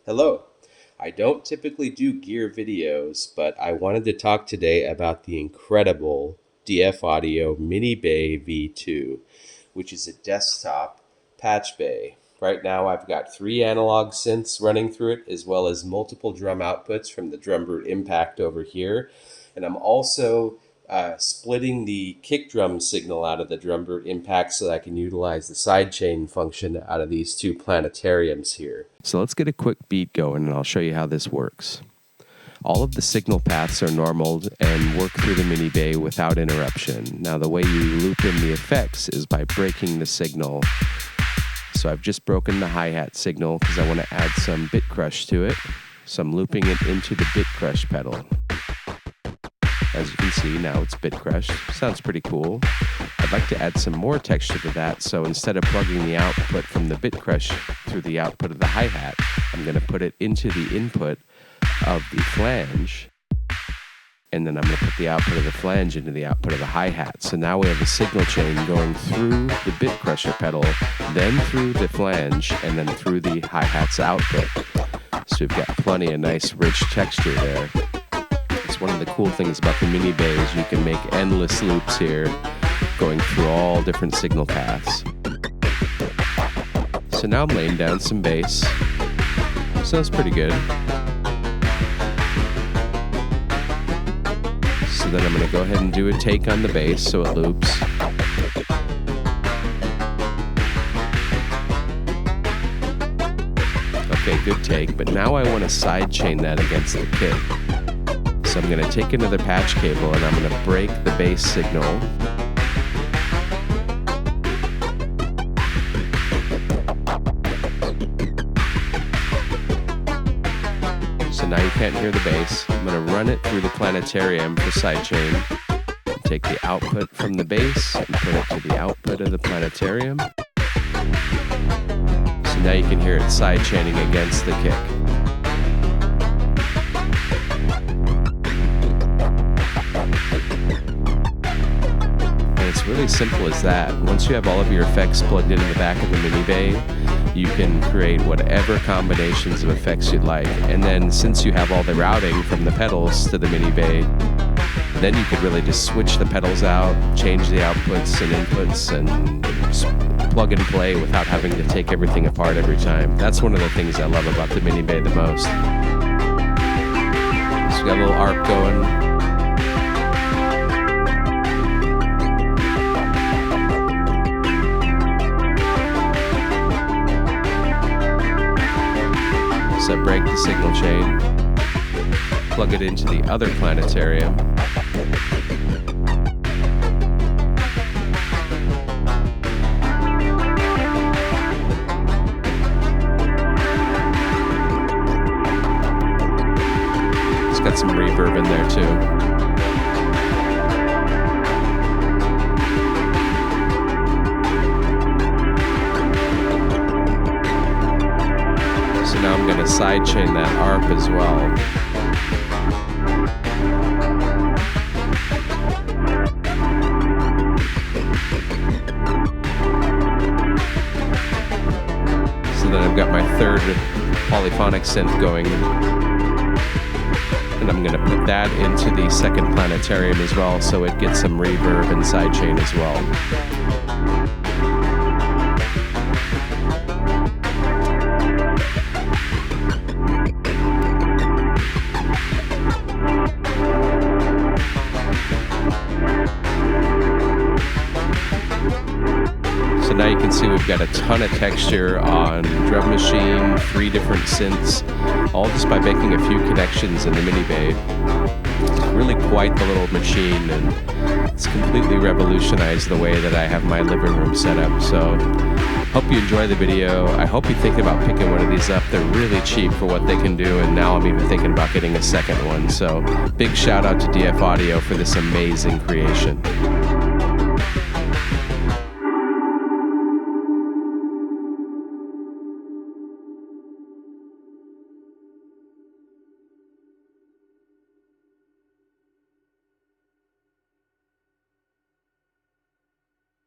Hello. I don't typically do gear videos, but I wanted to talk today about the incredible DF Audio Minibay V2, which is a desktop Patchbay. Right now I've got 3 analog synths running through it, as well as multiple drum outputs from the drum brute impact over here. And I'm also splitting the kick drum signal out of the drum brute impact so that I can utilize the sidechain function out of these 2 planetariums here. So let's get a quick beat going and I'll show you how this works. All of the signal paths are normaled and work through the Minibay without interruption. Now the way you loop in the effects is by breaking the signal. So I've just broken the hi-hat signal because I want to add some bit crush to it. So I'm looping it into the bit crush pedal. As you can see, now it's bit crushed. Sounds pretty cool. I'd like to add some more texture to that, so instead of plugging the output from the bit crush through the output of the hi-hat, I'm going to put it into the input of the flange, and then I'm going to put the output of the flange into the output of the hi-hat. So now we have a signal chain going through the bit crusher pedal, then through the flange, and then through the hi-hat's output. So we've got plenty of nice rich texture there. It's one of the cool things about the Minibay is you can make endless loops here, going through all different signal paths. So now I'm laying down some bass. Sounds pretty good. So then I'm going to go ahead and do a take on the bass so it loops. Okay, good take, but now I want to sidechain that against the kick. So I'm going to take another patch cable and I'm going to break the bass signal. So now you can't hear the bass. I'm going to run it through the planetarium for sidechain. Take the output from the bass and put it to the output of the planetarium. So now you can hear it sidechaining against the kick. It's really simple as that. Once you have all of your effects plugged into the back of the Minibay, you can create whatever combinations of effects you'd like. And then since you have all the routing from the pedals to the Minibay, then you could really just switch the pedals out, change the outputs and inputs, and just plug and play without having to take everything apart every time. That's one of the things I love about the Minibay the most. So we got a little arc going. So break the signal chain, plug it into the other planetarium, it's got some reverb in there too. Now I'm going to sidechain that ARP as well. So then I've got my third polyphonic synth going. And I'm going to put that into the second planetarium as well, so it gets some reverb and sidechain as well. So now you can see we've got a ton of texture on drum machine, 3 different synths, all just by making a few connections in the Minibay. It's really quite the little machine, and it's completely revolutionized the way that I have my living room set up. So hope you enjoy the video. I hope you think about picking one of these up. They're really cheap for what they can do, and now I'm even thinking about getting a second one. So big shout out to DF Audio for this amazing creation.